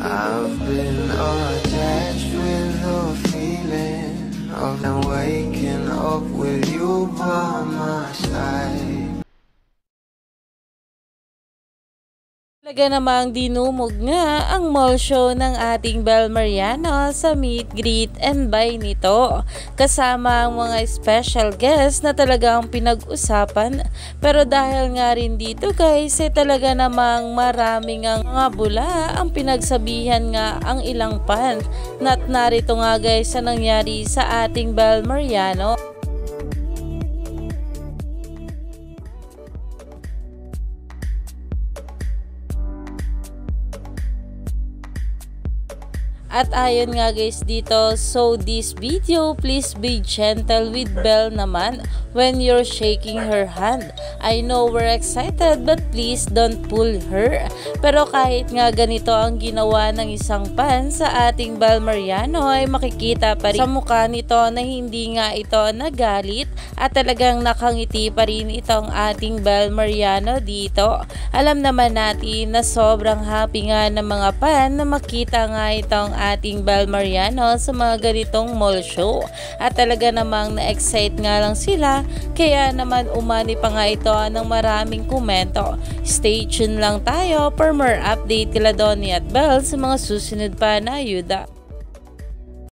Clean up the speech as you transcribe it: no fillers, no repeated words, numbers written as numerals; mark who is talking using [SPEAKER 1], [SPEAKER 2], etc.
[SPEAKER 1] I've been attached with the feeling of waking up with you by my side.
[SPEAKER 2] Talaga namang dinumog nga ang mall show ng ating Bel Mariano sa meet, greet and buy nito. Kasama ang mga special guests na talagang pinag-usapan. Pero dahil nga rin dito guys, talaga namang maraming ang mga bula ang pinagsabihan nga ang ilang fan. Narito nga guys sa nangyari sa ating Bel Mariano. At ayon nga guys dito, so this video, please be gentle with Bel naman when you're shaking her hand. I know we're excited but please don't pull her. Pero kahit nga ganito ang ginawa ng isang fan sa ating Bel Mariano ay makikita pa rin sa mukha nito na hindi nga ito nagalit at talagang nakangiti pa rin itong ating Bel Mariano dito. Alam naman natin na sobrang happy nga ng mga fan na makita nga itong ating Bel Mariano sa mga ganitong mall show. At talaga namang na-excite nga lang sila, kaya naman umani pa nga ito ng maraming komento. Stay tuned lang tayo for more update kila Donnie at Bel sa mga susunod pa na ayuda.